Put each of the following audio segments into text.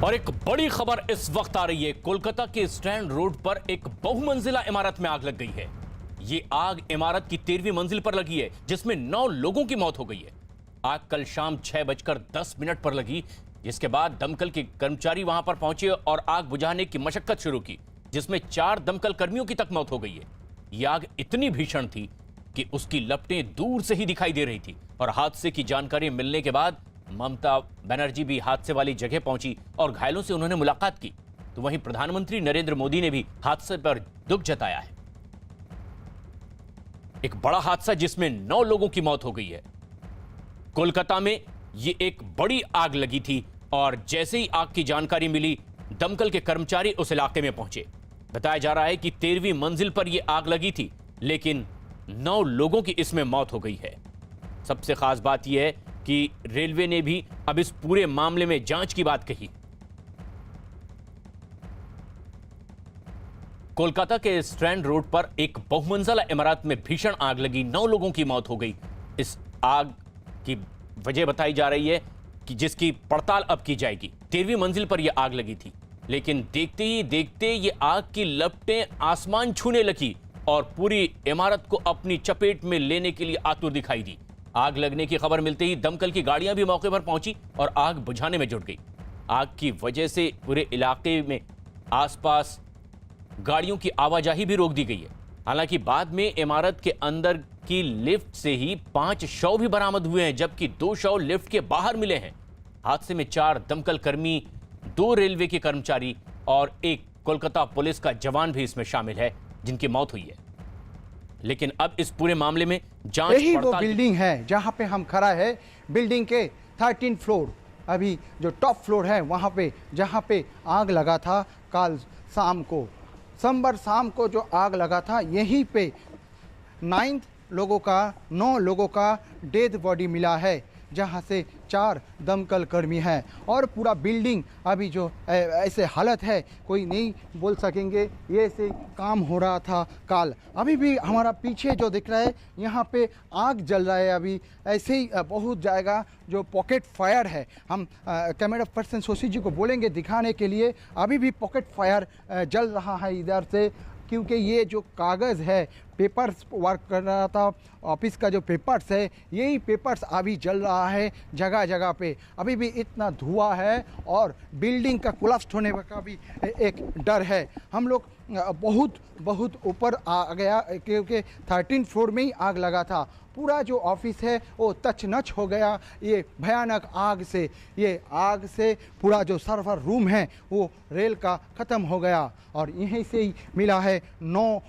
और एक बड़ी खबर इस वक्त आ रही है। कोलकाता के स्टैंड रोड पर एक बहुमंजिला इमारत में आग लग गई है। ये आग इमारत की 13वीं मंजिल पर लगी है, जिसमें 9 लोगों की मौत हो गई है। आग कल शाम 6:10 पर लगी, जिसके बाद दमकल के कर्मचारी वहां पर पहुंचे और आग बुझाने की मशक्कत शुरू की, जिसमें 4 दमकल कर्मियों की तक मौत हो गई है। यह आग इतनी भीषण थी कि उसकी लपटें दूर से ही दिखाई दे रही थी और हादसे की जानकारी मिलने के बाद ममता बनर्जी भी हादसे वाली जगह पहुंची और घायलों से उन्होंने मुलाकात की। तो वहीं प्रधानमंत्री नरेंद्र मोदी ने भी हादसे पर दुख जताया है। एक बड़ा हादसा जिसमें 9 लोगों की मौत हो गई है। कोलकाता में यह एक बड़ी आग लगी थी और जैसे ही आग की जानकारी मिली, दमकल के कर्मचारी उस इलाके में पहुंचे। बताया जा रहा है कि 13वीं मंजिल पर यह आग लगी थी, लेकिन 9 लोगों की इसमें मौत हो गई है। सबसे खास बात यह है कि रेलवे ने भी अब इस पूरे मामले में जांच की बात कही। कोलकाता के स्ट्रैंड रोड पर एक बहुमंजिला इमारत में भीषण आग लगी, 9 लोगों की मौत हो गई। इस आग की वजह बताई जा रही है कि जिसकी पड़ताल अब की जाएगी। 13वीं मंजिल पर यह आग लगी थी, लेकिन देखते ही देखते ये आग की लपटें आसमान छूने लगी और पूरी इमारत को अपनी चपेट में लेने के लिए आतुर दिखाई दी। आग लगने की खबर मिलते ही दमकल की गाड़ियां भी मौके पर पहुंची और आग बुझाने में जुट गई। आग की वजह से पूरे इलाके में आसपास गाड़ियों की आवाजाही भी रोक दी गई है। हालांकि बाद में इमारत के अंदर की लिफ्ट से ही 5 शव भी बरामद हुए हैं, जबकि 2 शव लिफ्ट के बाहर मिले हैं। हादसे में 4 दमकल कर्मी, 2 रेलवे के कर्मचारी और 1 कोलकाता पुलिस का जवान भी इसमें शामिल है, जिनकी मौत हुई है। लेकिन अब इस पूरे मामले में जांच यही वो बिल्डिंग है जहां पे हम खड़ा है। बिल्डिंग के 13 फ्लोर, अभी जो टॉप फ्लोर है वहां पे जहां पे आग लगा था कल शाम को, सोमवार शाम को जो आग लगा था, यहीं पे 9 लोगों का डेड बॉडी मिला है, जहां से 4 दमकल कर्मी हैं। और पूरा बिल्डिंग अभी जो ऐसे हालत है, कोई नहीं बोल सकेंगे ये से काम हो रहा था कल। अभी भी हमारा पीछे जो दिख रहा है, यहाँ पे आग जल रहा है। अभी ऐसे ही बहुत जाएगा जो पॉकेट फायर है। हम कैमरा पर्सन शशि जी को बोलेंगे दिखाने के लिए। अभी भी पॉकेट फायर जल रहा है इधर से, क्योंकि ये जो कागज़ है, पेपर्स वर्क कर रहा था, ऑफिस का जो पेपर्स है, यही पेपर्स अभी जल रहा है जगह जगह पे। अभी भी इतना धुआं है और बिल्डिंग का कोलैप्स होने का भी एक डर है। हम लोग बहुत ऊपर आ गया, क्योंकि 13 फ्लोर में ही आग लगा था। पूरा जो ऑफिस है वो तच नच हो गया ये भयानक आग से। ये आग से पूरा जो सर्वर रूम है वो रेल का ख़त्म हो गया। और यहीं से ही मिला है 9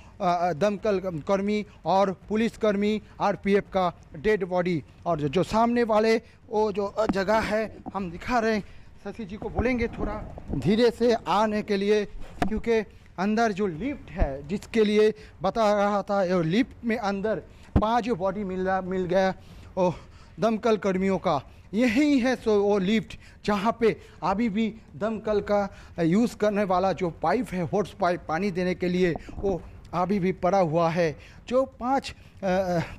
दमकल कर्मी और पुलिस कर्मी, आरपीएफ का डेड बॉडी। और जो सामने वाले वो जो जगह है हम दिखा रहे हैं, शशि जी को बोलेंगे थोड़ा धीरे से आने के लिए, क्योंकि अंदर जो लिफ्ट है जिसके लिए बता रहा था, ये लिफ्ट में अंदर 5 बॉडी मिल गया ओ दमकल कर्मियों का। यही है सो वो लिफ्ट जहाँ पे अभी भी दमकल का यूज़ करने वाला जो पाइप है, होर्स पाइप पानी देने के लिए, वो अभी भी पड़ा हुआ है। जो 5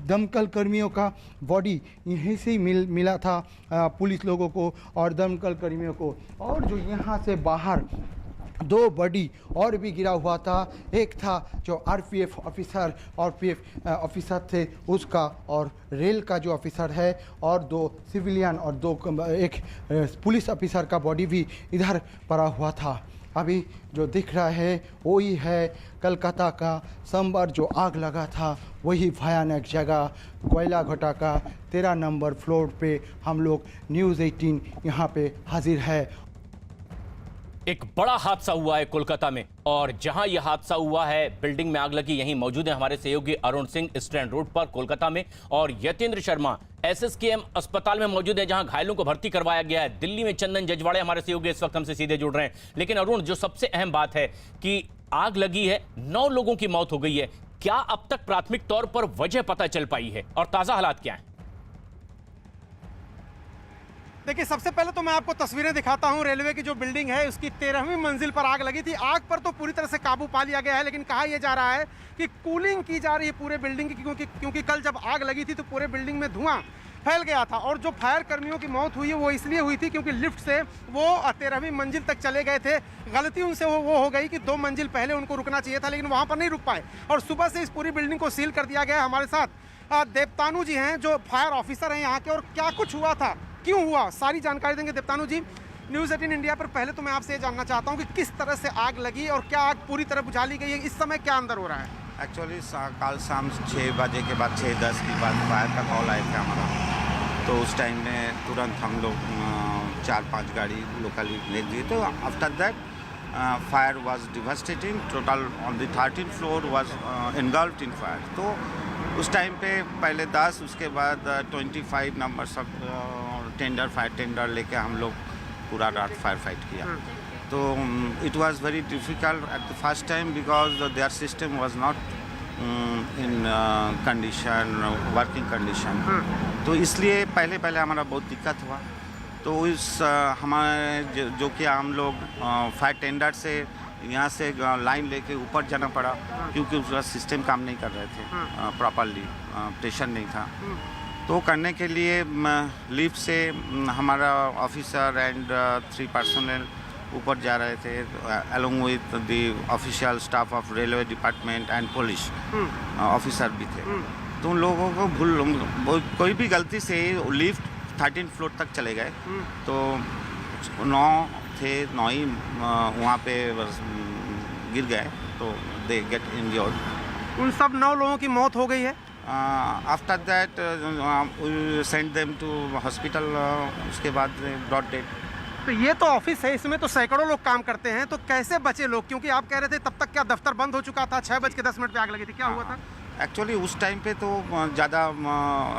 दमकल कर्मियों का बॉडी यहीं से मिला था पुलिस लोगों को और दमकल कर्मियों को। और जो यहाँ से बाहर 2 बॉडी और भी गिरा हुआ था। एक था जो आरपीएफ ऑफिसर और पीएफ ऑफिसर थे उसका, और रेल का जो ऑफिसर है, और 2 सिविलियन और 1 पुलिस ऑफिसर का बॉडी भी इधर पड़ा हुआ था। अभी जो दिख रहा है वही है कलकत्ता का सोमवार जो आग लगा था, वही भयानक जगह कोयला घाटा का 13 नंबर फ्लोर पे हम लोग न्यूज़ 18 यहाँ पे हाजिर है। एक बड़ा हादसा हुआ है कोलकाता में, और जहां यह हादसा हुआ है, बिल्डिंग में आग लगी, यहीं मौजूद है हमारे सहयोगी अरुण सिंह स्टैंड रोड पर कोलकाता में, और यतेंद्र शर्मा एसएसकेएम अस्पताल में मौजूद है जहां घायलों को भर्ती करवाया गया है। दिल्ली में चंदन जजवाड़े हमारे सहयोगी इस वक्त हमसे सीधे जुड़ रहे हैं। लेकिन अरुण, जो सबसे अहम बात है कि आग लगी है, 9 लोगों की मौत हो गई है, क्या अब तक प्राथमिक तौर पर वजह पता चल पाई है और ताजा हालात क्या है? देखिए, सबसे पहले तो मैं आपको तस्वीरें दिखाता हूं। रेलवे की जो बिल्डिंग है उसकी 13वीं मंजिल पर आग लगी थी। आग पर तो पूरी तरह से काबू पा लिया गया है, लेकिन कहा यह जा रहा है कि कूलिंग की जा रही है पूरे बिल्डिंग की, क्योंकि कल जब आग लगी थी तो पूरे बिल्डिंग में धुआं फैल गया था। और जो फायर कर्मियों की मौत हुई है वो इसलिए हुई थी क्योंकि लिफ्ट से वो 13वीं मंजिल तक चले गए थे। गलती उनसे वो हो गई कि 2 मंजिल पहले उनको रुकना चाहिए था, लेकिन वहाँ पर नहीं रुक पाए और सुबह से इस पूरी बिल्डिंग को सील कर दिया गया है। हमारे साथ देवतानु जी हैं जो फायर ऑफिसर हैं यहाँ के, और क्या कुछ हुआ था, क्यों हुआ, सारी जानकारी देंगे। देवतानु जी, न्यूज़ 18 इंडिया पर पहले तो मैं आपसे ये जानना चाहता हूँ कि किस तरह से आग लगी और क्या आग पूरी तरह बुझा ली गई है, इस समय क्या अंदर हो रहा है? एक्चुअली कल शाम 6 बजे के बाद 6:10 के बाद फायर का कॉल आया था हमारा, तो उस टाइम में तुरंत हम लोग 4-5 गाड़ी लोकली भेज दिए। तो after that fire was devastating, total on the 13th floor was इनगल्फ्ड in fire. तो उस टाइम पे पहले 10, उसके बाद 25 नंबर सब फायर टेंडर लेके हम लोग पूरा रात फायर फाइट किया। तो it was very difficult at the first time because there system was not in condition, working condition. तो इसलिए पहले हमारा बहुत दिक्कत हुआ। तो इस हमारे जो कि हम लोग फायर टेंडर से यहाँ से लाइन लेके ऊपर जाना पड़ा क्योंकि उसका सिस्टम काम नहीं कर रहे थे प्रॉपरली, प्रेशर नहीं था। तो करने के लिए लिफ्ट से हमारा ऑफिसर एंड 3 पर्सनल ऊपर जा रहे थे along with the official staff of railway department and police officer भी थे। तो उन लोगों को कोई भी गलती से लिफ्ट 13th फ्लोर तक चले गए। तो 9 थे, 9 ही वहाँ पे गिर गए, तो दे गेट इंजर्ड। उन सब 9 लोगों की मौत हो गई है। After that we send them to hospital, उसके बाद ब्रॉड डेड। तो ये तो ऑफिस है, इसमें तो सैकड़ों लोग काम करते हैं, तो कैसे बचे लोग? क्योंकि आप कह रहे थे तब तक क्या दफ्तर बंद हो चुका था, 6:10 पे आग लगी थी, क्या हुआ था? एक्चुअली उस टाइम पे तो ज़्यादा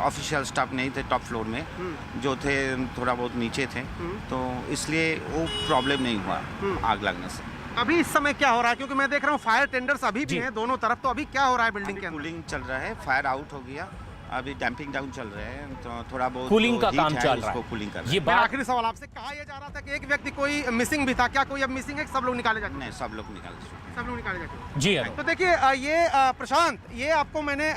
ऑफिशियल स्टाफ नहीं थे टॉप फ्लोर में, जो थे थोड़ा बहुत नीचे थे, तो इसलिए वो प्रॉब्लम नहीं हुआ आग लगने से। अभी इस समय क्या हो रहा है? क्योंकि मैं देख रहा हूँ फायर टेंडर्स अभी भी हैं दोनों तरफ, तो अभी क्या हो रहा है बिल्डिंग के अंदर? कूलिंग चल रहा है, फायर आउट हो गया, अभी डैम्पिंग डाउन चल रहे हैं, तो थोड़ा बहुत कूलिंग का काम चल रहा है। कूलिंग कर रहे ये हैं। मैं बात आखिरी सवाल आपसे, कहा यह जा रहा था कि एक व्यक्ति कोई मिसिंग भी था, क्या कोई अब मिसिंग है? सब लोग निकाले जाते हैं? नहीं, सब लोग निकाल चुके हैं। सब लोग निकाले जाते हैं। जी हाँ, तो देखिए ये प्रशांत, ये आपको मैंने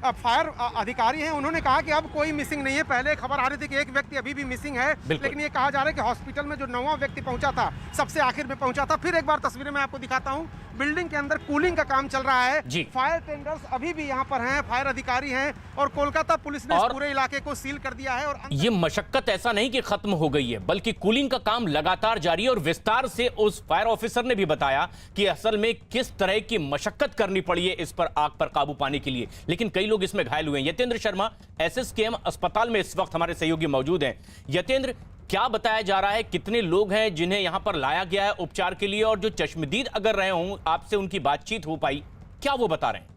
फायर अधिकारी हैं, उन्होंने कहा कि अब कोई मिसिंग नहीं है। पहले खबर आ रही थी कि एक व्यक्ति अभी भी मिसिंग है, लेकिन ये कहा जा रहा है कि हॉस्पिटल में जो 9वां व्यक्ति पहुंचा था, सबसे आखिर में पहुंचा था। फिर एक बार तस्वीरें मैं आपको दिखाता हूं, बिल्डिंग के अंदर कूलिंग का काम चल रहा है। फायर टेंडर्स अभी भी यहाँ पर हैं, फायर अधिकारी हैं, और कोलकाता पुलिस ने इस पूरे इलाके को सील कर दिया है। और ये मशक्कत ऐसा नहीं कि खत्म हो गई है, बल्कि कूलिंग का काम लगातार जारी है। और विस्तार से उस फायर ऑफिसर ने भी बताया कि असल में किस तरह की मशक्कत करनी पड़ी है इस पर आग पर काबू पाने के लिए, लेकिन कई लोग इसमें घायल हुए हैं। यतेंद्र शर्मा SSKM अस्पताल में इस वक्त हमारे सहयोगी मौजूद हैं। यतेंद्र, क्या बताया जा रहा है, कितने लोग हैं जिन्हें यहां पर लाया गया है उपचार के लिए, और जो चश्मदीद अगर रहे हों, आपसे उनकी बातचीत हो पाई, क्या वो बता रहे हैं?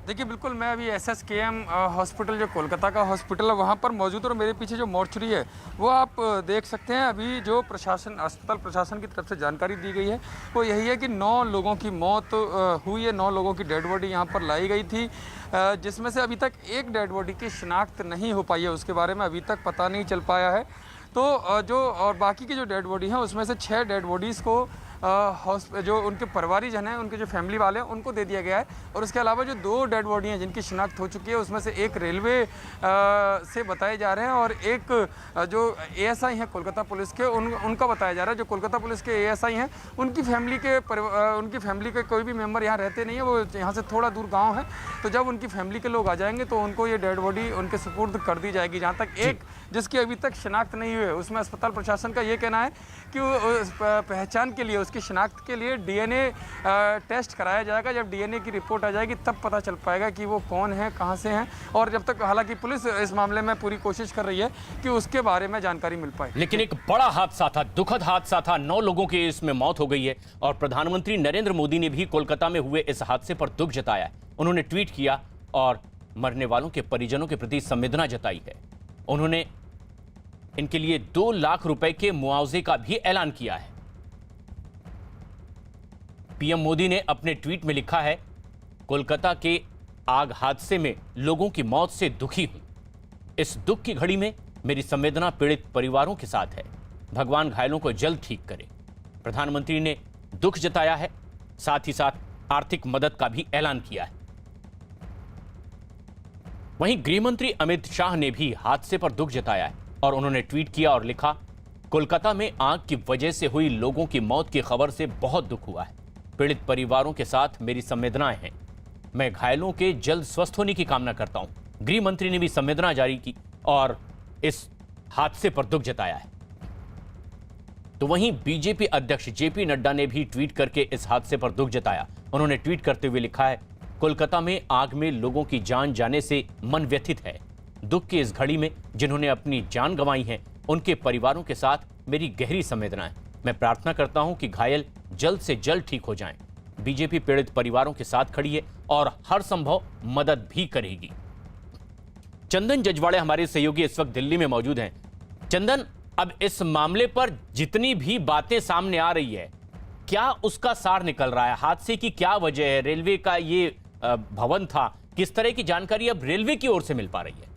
देखिए, बिल्कुल मैं अभी SSKM हॉस्पिटल, जो कोलकाता का हॉस्पिटल है, वहाँ पर मौजूद हूँ। और मेरे पीछे जो मॉर्चरी है वो आप देख सकते हैं। अभी जो प्रशासन, अस्पताल प्रशासन की तरफ से जानकारी दी गई है वो यही है कि 9 लोगों की मौत हुई है, 9 लोगों की डेड बॉडी यहाँ पर लाई गई थी, जिसमें से अभी तक एक डेड बॉडी की शिनाख्त नहीं हो पाई है, उसके बारे में अभी तक पता नहीं चल पाया है। तो जो और बाकी की जो डेड बॉडी हैं उसमें से 6 डेड बॉडीज़ को जो उनके परिवारीजन हैं, उनके जो फैमिली वाले हैं, उनको दे दिया गया है। और उसके अलावा जो 2 डेड बॉडी हैं जिनकी शिनाख्त हो चुकी है, उसमें से एक रेलवे से बताए जा रहे हैं और एक जो ASI हैं कोलकाता पुलिस के, उनका बताया जा रहा है। जो कोलकाता पुलिस के ASI हैं, उनकी फैमिली के कोई भी मेम्बर यहाँ रहते नहीं है, वो यहाँ से थोड़ा दूर गाँव है। तो जब उनकी फैमिली के लोग आ जाएंगे तो उनको ये डेड बॉडी उनके सुपुर्द कर दी जाएगी। जहाँ तक एक जिसकी अभी तक शिनाख्त नहीं हुई है, उसमें अस्पताल प्रशासन का ये कहना है कि पहचान के लिए, उसकी शिनाख्त के लिए DNA टेस्ट कराया जाएगा। जब DNA की रिपोर्ट आ जाएगी तब पता चल पाएगा कि वो कौन है, कहाँ से हैं। और जब तक, हालांकि पुलिस इस मामले में पूरी कोशिश कर रही है कि उसके बारे में जानकारी मिल पाए। लेकिन एक बड़ा हादसा था, दुखद हादसा था, 9 लोगों की इसमें मौत हो गई है। और प्रधानमंत्री नरेंद्र मोदी ने भी कोलकाता में हुए इस हादसे पर दुख जताया है। उन्होंने ट्वीट किया और मरने वालों के परिजनों के प्रति संवेदना जताई है। उन्होंने इनके लिए 2 लाख रुपए के मुआवजे का भी ऐलान किया है। PM मोदी ने अपने ट्वीट में लिखा है, कोलकाता के आग हादसे में लोगों की मौत से दुखी हूं। इस दुख की घड़ी में मेरी संवेदना पीड़ित परिवारों के साथ है। भगवान घायलों को जल्द ठीक करे। प्रधानमंत्री ने दुख जताया है, साथ ही साथ आर्थिक मदद का भी ऐलान किया है। वहीं गृहमंत्री अमित शाह ने भी हादसे पर दुख जताया है और उन्होंने ट्वीट किया और लिखा, कोलकाता में आग की वजह से हुई लोगों की मौत की खबर से बहुत दुख हुआ है। पीड़ित परिवारों के साथ मेरी संवेदनाएं हैं। मैं घायलों के जल्द स्वस्थ होने की कामना करता हूं। गृह मंत्री ने भी संवेदना जारी की और इस हादसे पर दुख जताया है। तो वहीं बीजेपी अध्यक्ष जेपी नड्डा ने भी ट्वीट करके इस हादसे पर दुख जताया। उन्होंने ट्वीट करते हुए लिखा है, कोलकाता में आग में लोगों की जान जाने से मन व्यथित है। दुख की इस घड़ी में जिन्होंने अपनी जान गंवाई है, उनके परिवारों के साथ मेरी गहरी संवेदनाएं। मैं प्रार्थना करता हूं कि घायल जल्द से जल्द ठीक हो जाएं। बीजेपी पीड़ित परिवारों के साथ खड़ी है और हर संभव मदद भी करेगी। चंदन जजवाड़े हमारे सहयोगी इस वक्त दिल्ली में मौजूद हैं। चंदन, अब इस मामले पर जितनी भी बातें सामने आ रही है, क्या उसका सार निकल रहा है? हादसे की क्या वजह है? रेलवे का ये भवन था, किस तरह की जानकारी अब रेलवे की ओर से मिल पा रही है?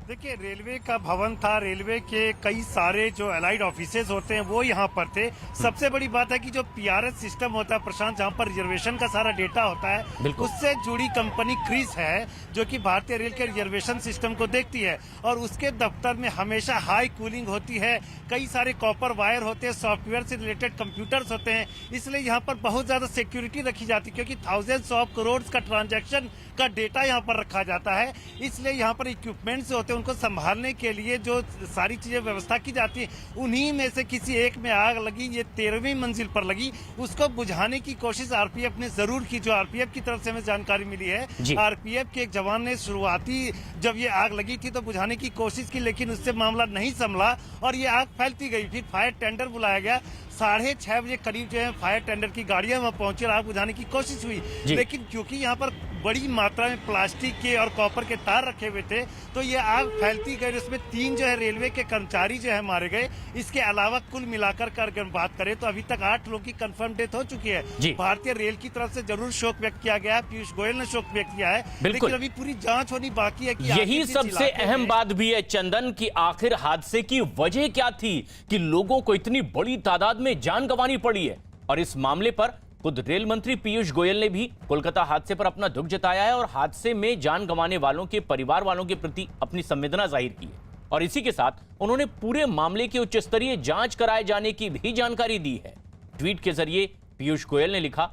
देखिए, रेलवे का भवन था, रेलवे के कई सारे जो अलाइड ऑफिसेज होते हैं वो यहाँ पर थे। सबसे बड़ी बात है कि जो पीआरएस सिस्टम होता है प्रशांत, जहाँ पर रिजर्वेशन का सारा डेटा होता है, उससे जुड़ी कंपनी क्रिस है जो कि भारतीय रेल के रिजर्वेशन सिस्टम को देखती है और उसके दफ्तर में हमेशा हाई कूलिंग होती है। कई सारे कॉपर वायर होते हैं, सॉफ्टवेयर से रिलेटेड कंप्यूटर्स होते हैं, इसलिए यहाँ पर बहुत ज्यादा सिक्योरिटी रखी जाती है क्योंकि थाउजेंड्स ऑफ करोड़ का ट्रांजैक्शन का डेटा यहाँ पर रखा जाता है। इसलिए यहाँ पर इक्विपमेंट्स होते हैं, उनको संभालने के लिए जो सारी चीजें व्यवस्था की जाती है, उन्हीं में से किसी एक में आग लगी। ये 13वीं मंजिल पर लगी। उसको बुझाने की कोशिश आरपीएफ ने जरूर की। जो आरपीएफ की तरफ से हमें जानकारी मिली है, आरपीएफ के एक जवान ने शुरुआती जब ये आग लगी थी तो बुझाने की कोशिश की, लेकिन उससे मामला नहीं संभला और ये आग फैलती गई। फिर फायर टेंडर बुलाया गया। 6:30 बजे करीब जो है फायर टेंडर की गाड़ियां वहां पहुंची और आग बुझाने की कोशिश हुई, लेकिन क्योंकि यहाँ पर बड़ी मात्रा में प्लास्टिक के और कॉपर के तार रखे हुए थे तो ये आग फैलती गई। उसमें 3 जो है रेलवे के कर्मचारी जो है मारे गए। इसके अलावा कुल मिलाकर अगर बात करें तो अभी तक 8 लोगों की कंफर्म डेथ हो चुकी है। भारतीय रेल की तरफ से जरूर शोक व्यक्त किया गया है, पीयूष गोयल ने शोक व्यक्त किया है, लेकिन अभी पूरी जांच होनी बाकी है कि यही सबसे अहम बात भी है चंदन की आखिर हादसे की वजह क्या थी कि लोगों को इतनी बड़ी तादाद में जान गंवानी पड़ी है। और इस मामले पर खुद रेल मंत्री पीयूष गोयल ने भी कोलकाता हादसे पर अपना दुख जताया है और हादसे में जान गंवाने वालों के परिवार वालों के प्रति अपनी संवेदना जाहिर की है। और इसी के साथ उन्होंने पूरे मामले की उच्च स्तरीय जांच कराए जाने की भी जानकारी दी है। ट्वीट के जरिए पीयूष गोयल ने लिखा,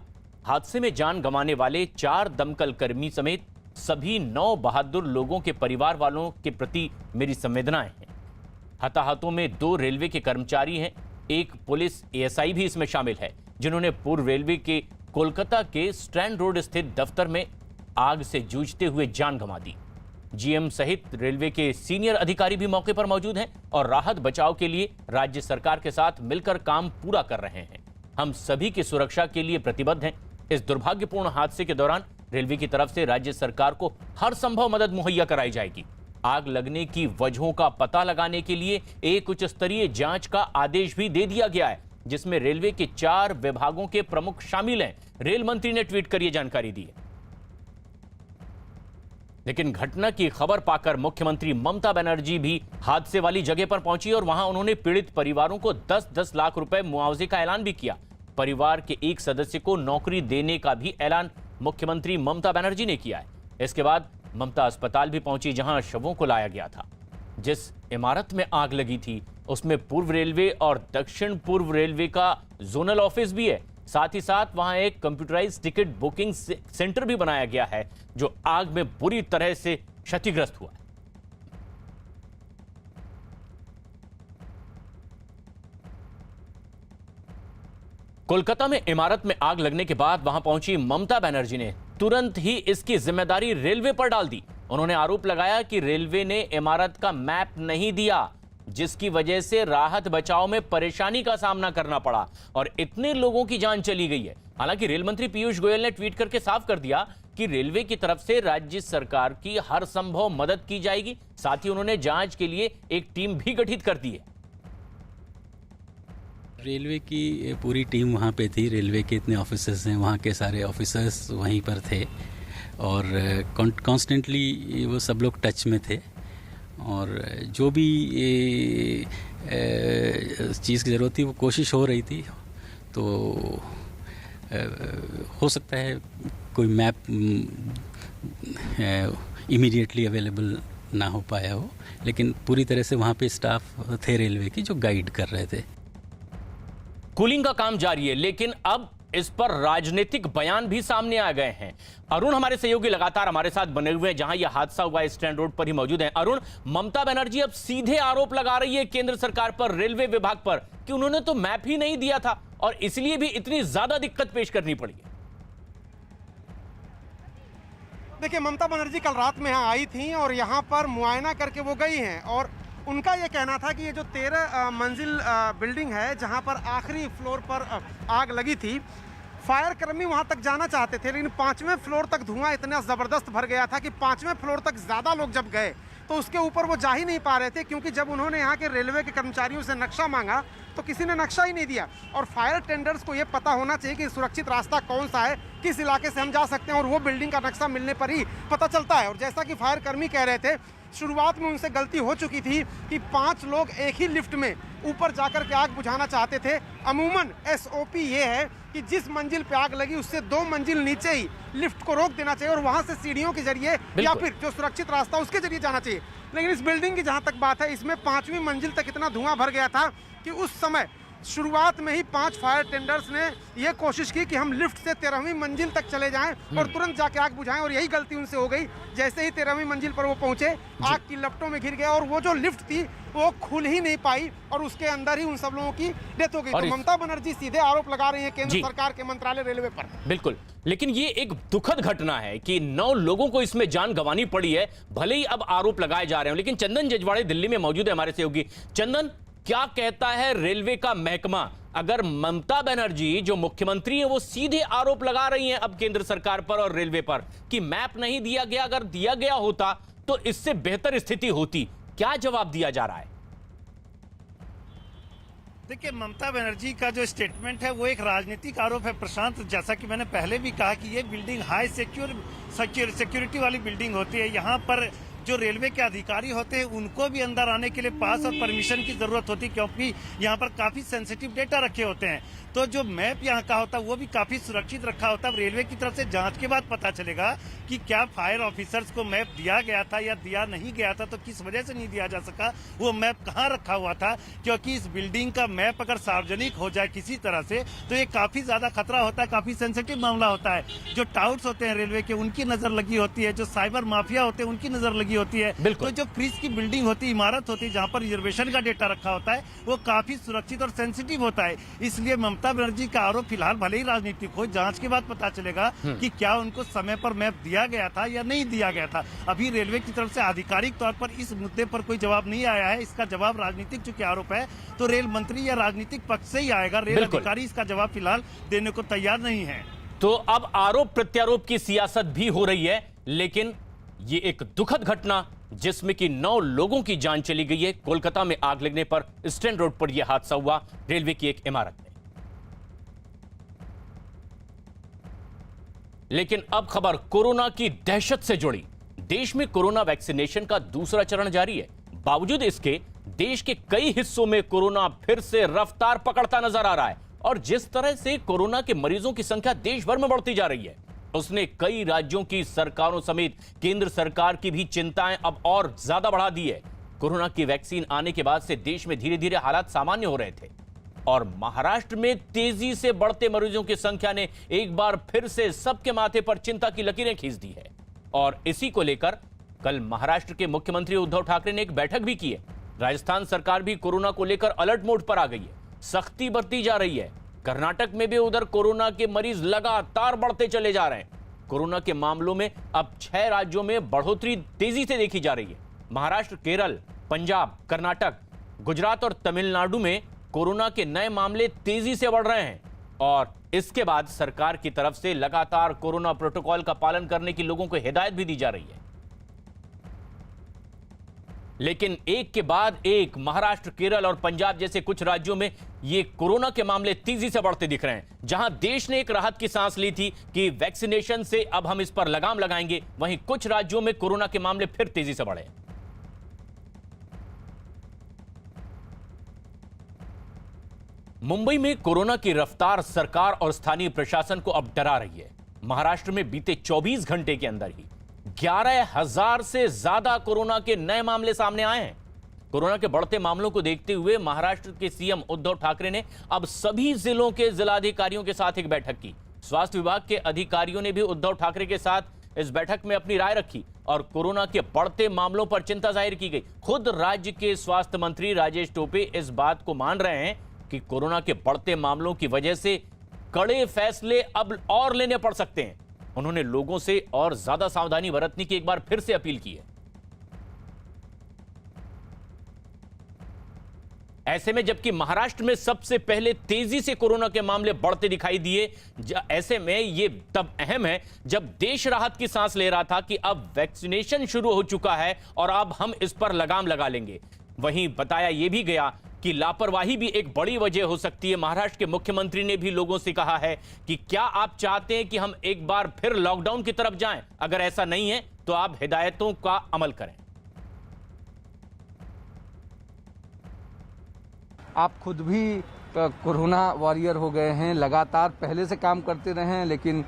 हादसे में जान गंवाने वाले 4 दमकल कर्मी समेत सभी 9 बहादुर लोगों के परिवार वालों के प्रति मेरी संवेदनाएं हैं। हताहतों में 2 रेलवे के कर्मचारी हैं, एक पुलिस एएसआई भी इसमें शामिल है, जिन्होंने पूर्व रेलवे के कोलकाता के स्ट्रैंड रोड स्थित दफ्तर में आग से जूझते हुए जान गंवा दी। जीएम सहित रेलवे के सीनियर अधिकारी भी मौके पर मौजूद हैं और राहत बचाव के लिए राज्य सरकार के साथ मिलकर काम पूरा कर रहे हैं। हम सभी की सुरक्षा के लिए प्रतिबद्ध हैं। इस दुर्भाग्यपूर्ण हादसे के दौरान रेलवे की तरफ से राज्य सरकार को हर संभव मदद मुहैया कराई जाएगी। आग लगने की वजहों का पता लगाने के लिए एक उच्च स्तरीय जांच का आदेश भी दे दिया गया है, जिसमें रेलवे के 4 विभागों के प्रमुख शामिल हैं। रेल मंत्री ने ट्वीट कर यह जानकारी दी है। लेकिन घटना की खबर पाकर मुख्यमंत्री ममता बनर्जी भी हादसे वाली जगह पर पहुंची और वहां उन्होंने पीड़ित परिवारों को 10-10 लाख रुपए मुआवजे का ऐलान भी किया। परिवार के एक सदस्य को नौकरी देने का भी ऐलान मुख्यमंत्री ममता बनर्जी ने किया है। इसके बाद ममता अस्पताल भी पहुंची, जहां शवों को लाया गया था। जिस इमारत में आग लगी थी उसमें पूर्व रेलवे और दक्षिण पूर्व रेलवे का जोनल ऑफिस भी है। साथ ही साथ वहां एक कंप्यूटराइज्ड टिकट बुकिंग सेंटर भी बनाया गया है, जो आग में बुरी तरह से क्षतिग्रस्त हुआ है। कोलकाता में इमारत में आग लगने के बाद वहां पहुंची ममता बनर्जी ने तुरंत ही इसकी जिम्मेदारी रेलवे पर डाल दी। उन्होंने आरोप लगाया कि रेलवे ने इमारत का मैप नहीं दिया, जिसकी वजह से राहत बचाव में परेशानी का सामना करना पड़ा और इतने लोगों की जान चली गई है। हालांकि रेल मंत्री पीयूष गोयल ने ट्वीट करके साफ कर दिया कि रेलवे की तरफ से राज्य सरकार की हर संभव मदद की जाएगी। साथ ही उन्होंने जांच के लिए एक टीम भी गठित कर दी है। रेलवे की पूरी टीम वहाँ पे थी। रेलवे के इतने ऑफिसर्स हैं, वहाँ के सारे ऑफिसर्स वहीं पर थे और कॉन्स्टेंटली वो सब लोग टच में थे और जो भी चीज़ की ज़रूरत थी वो कोशिश हो रही थी। तो हो सकता है कोई मैप इमीडिएटली अवेलेबल ना हो पाया हो, लेकिन पूरी तरह से वहाँ पे स्टाफ थे रेलवे की जो गाइड कर रहे थे। कूलिंग का काम जारी है, लेकिन अब इस पर राजनीतिक बयान भी सामने आ गए हैं। अरुण हमारे सहयोगी लगातार हमारे साथ बने हुए हैं, जहां यह हादसा हुआ है स्टैंड रोड पर ही मौजूद हैं। अरुण, ममता बनर्जी अब सीधे आरोप लगा रही है केंद्र सरकार पर, रेलवे विभाग पर, कि उन्होंने तो मैप ही नहीं दिया था और इसलिए भी इतनी ज्यादा दिक्कत पेश करनी पड़ी है। देखिए, ममता बनर्जी कल रात में यहाँ आई थी और यहाँ पर मुआयना करके वो गई हैं और उनका ये कहना था कि ये जो 13 मंजिल बिल्डिंग है जहाँ पर आखिरी फ्लोर पर आग लगी थी, फायर कर्मी वहाँ तक जाना चाहते थे, लेकिन 5वें फ्लोर तक धुआं इतना ज़बरदस्त भर गया था कि 5वें फ्लोर तक ज़्यादा लोग जब गए तो उसके ऊपर वो जा ही नहीं पा रहे थे, क्योंकि जब उन्होंने यहाँ के रेलवे के कर्मचारियों से नक्शा मांगा तो किसी ने नक्शा ही नहीं दिया। और फायर टेंडर्स को ये पता होना चाहिए कि सुरक्षित रास्ता कौन सा है, किस इलाके से हम जा सकते हैं, और वो बिल्डिंग का नक्शा मिलने पर ही पता चलता है। और जैसा कि फायर कर्मी कह रहे थे, शुरुआत में उनसे गलती हो चुकी थी कि 5 लोग एक ही लिफ्ट में ऊपर जाकर के आग बुझाना चाहते थे। अमूमन SOP ये है कि जिस मंजिल पे आग लगी उससे 2 मंजिल नीचे ही लिफ्ट को रोक देना चाहिए और वहां से सीढ़ियों के जरिए या फिर जो सुरक्षित रास्ता उसके जरिए जाना चाहिए। लेकिन इस बिल्डिंग की जहां तक बात है, इसमें 5वीं मंजिल तक इतना धुआं भर गया था कि उस समय शुरुआत में ही 5 फायर टेंडर्स ने यह कोशिश की कि हम लिफ्ट से 13वीं मंजिल तक चले जाएं और तुरंत जाके आग बुझाएं, और यही गलती उनसे हो गई। जैसे ही 13वीं मंजिल पर वो पहुंचे, आग की लपटों में घिर गया और वो जो लिफ्ट थी वो खुल ही नहीं पाई और उसके अंदर ही उन सब लोगों की डेथ हो गई। तो ममता बनर्जी सीधे आरोप लगा रही है केंद्र सरकार के मंत्रालय रेलवे पर। बिल्कुल, लेकिन ये एक दुखद घटना है कि 9 लोगों को इसमें जान गंवानी पड़ी है। भले ही अब आरोप लगाए जा रहे हैं, लेकिन चंदन जजवाड़े दिल्ली में मौजूद है हमारे सहयोगी। चंदन, क्या कहता है रेलवे का महकमा? अगर ममता बनर्जी जो मुख्यमंत्री है वो सीधे आरोप लगा रही हैं अब केंद्र सरकार पर और रेलवे पर कि मैप नहीं दिया गया, अगर दिया गया होता तो इससे बेहतर स्थिति होती, क्या जवाब दिया जा रहा है? देखिए, ममता बनर्जी का जो स्टेटमेंट है वो एक राजनीतिक आरोप है प्रशांत। जैसा कि मैंने पहले भी कहा कि ये बिल्डिंग हाई सिक्योरिटी वाली बिल्डिंग होती है। यहाँ पर जो रेलवे के अधिकारी होते हैं उनको भी अंदर आने के लिए पास और परमिशन की जरूरत होती है, क्योंकि यहाँ पर काफी सेंसिटिव डेटा रखे होते हैं। तो जो मैप यहाँ का होता है वो भी काफी सुरक्षित रखा होता है। रेलवे की तरफ से जांच के बाद पता चलेगा कि क्या फायर ऑफिसर्स को मैप दिया गया था या दिया नहीं गया था, तो किस वजह से नहीं दिया जा सका, वो मैप कहाँ रखा हुआ था। क्योंकि इस बिल्डिंग का मैप अगर सार्वजनिक हो जाए किसी तरह से तो ये काफी ज्यादा खतरा होता है, काफी सेंसिटिव मामला होता है। जो टाउट्स होते हैं रेलवे के उनकी नजर लगी होती है, जो साइबर माफिया होते हैं उनकी नजर लगी होती है। तो जो क्रीज की बिल्डिंग होती है, इमारत होती है जहाँ पर रिजर्वेशन का डेटा रखा होता है, वो काफी सुरक्षित और सेंसिटिव होता है। इसलिए ममता बनर्जी का आरोप फिलहाल भले ही राजनीतिक हो, जांच के बाद पता चलेगा कि क्या उनको समय पर मैप दिया गया था या नहीं दिया गया था। अभी रेलवे की तरफ से आधिकारिक तौर पर इस मुद्दे पर कोई जवाब नहीं आया है। इसका जवाब राजनीतिक चूंकि आरोप है तो रेल मंत्री या राजनीतिक पक्ष से ही आएगा। रेल अधिकारी इसका जवाब फिलहाल देने को तैयार नहीं है। तो अब आरोप प्रत्यारोप की सियासत भी हो रही है, लेकिन ये एक दुखद घटना जिसमें कि 9 लोगों की जान चली गई है। कोलकाता में आग लगने पर स्टैंड रोड पर यह हादसा हुआ, रेलवे की एक इमारत में। लेकिन अब खबर कोरोना की दहशत से जुड़ी। देश में कोरोना वैक्सीनेशन का दूसरा चरण जारी है। बावजूद इसके देश के कई हिस्सों में कोरोना फिर से रफ्तार पकड़ता नजर आ रहा है, और जिस तरह से कोरोना के मरीजों की संख्या देश भर में बढ़ती जा रही है, उसने कई राज्यों की सरकारों समेत केंद्र सरकार की भी चिंताएं अब और ज्यादा बढ़ा दी है। कोरोना की वैक्सीन आने के बाद से देश में धीरे धीरे हालात सामान्य हो रहे थे, और महाराष्ट्र में तेजी से बढ़ते मरीजों की संख्या ने एक बार फिर से सबके माथे पर चिंता की लकीरें खींच दी है। और इसी को लेकर कल महाराष्ट्र के मुख्यमंत्री उद्धव ठाकरे ने एक बैठक भी की है। राजस्थान सरकार भी कोरोना को लेकर अलर्ट मोड पर आ गई है, सख्ती बरती जा रही है। कर्नाटक में भी उधर कोरोना के मरीज लगातार बढ़ते चले जा रहे हैं। कोरोना के मामलों में अब 6 राज्यों में बढ़ोतरी तेजी से देखी जा रही है। महाराष्ट्र, केरल, पंजाब, कर्नाटक, गुजरात और तमिलनाडु में कोरोना के नए मामले तेजी से बढ़ रहे हैं, और इसके बाद सरकार की तरफ से लगातार कोरोना प्रोटोकॉल का पालन करने की लोगों को हिदायत भी दी जा रही है। लेकिन एक के बाद एक महाराष्ट्र, केरल और पंजाब जैसे कुछ राज्यों में ये कोरोना के मामले तेजी से बढ़ते दिख रहे हैं। जहां देश ने एक राहत की सांस ली थी कि वैक्सीनेशन से अब हम इस पर लगाम लगाएंगे, वहीं कुछ राज्यों में कोरोना के मामले फिर तेजी से बढ़े। मुंबई में कोरोना की रफ्तार सरकार और स्थानीय प्रशासन को अब डरा रही है। महाराष्ट्र में बीते 24 घंटे के अंदर ही 11,000 से ज्यादा कोरोना के नए मामले सामने आए हैं। कोरोना के बढ़ते मामलों को देखते हुए महाराष्ट्र के सीएम उद्धव ठाकरे ने अब सभी जिलों के जिलाधिकारियों के साथ एक बैठक की। स्वास्थ्य विभाग के अधिकारियों ने भी उद्धव ठाकरे के साथ इस बैठक में अपनी राय रखी और कोरोना के बढ़ते मामलों पर चिंता जाहिर की गई। खुद राज्य के स्वास्थ्य मंत्री राजेश टोपे इस बात को मान रहे हैं कि कोरोना के बढ़ते मामलों की वजह से कड़े फैसले अब और लेने पड़ सकते हैं। उन्होंने लोगों से और ज्यादा सावधानी बरतने की एक बार फिर से अपील की है। ऐसे में जबकि महाराष्ट्र में सबसे पहले तेजी से कोरोना के मामले बढ़ते दिखाई दिए, ऐसे में यह तब अहम है जब देश राहत की सांस ले रहा था कि अब वैक्सीनेशन शुरू हो चुका है और अब हम इस पर लगाम लगा लेंगे। वहीं बताया यह भी गया कि लापरवाही भी एक बड़ी वजह हो सकती है। महाराष्ट्र के मुख्यमंत्री ने भी लोगों से कहा है कि क्या आप चाहते हैं कि हम एक बार फिर लॉकडाउन की तरफ जाएं? अगर ऐसा नहीं है तो आप हिदायतों का अमल करें। आप खुद भी कोरोना वॉरियर हो गए हैं, लगातार पहले से काम करते रहे हैं, लेकिन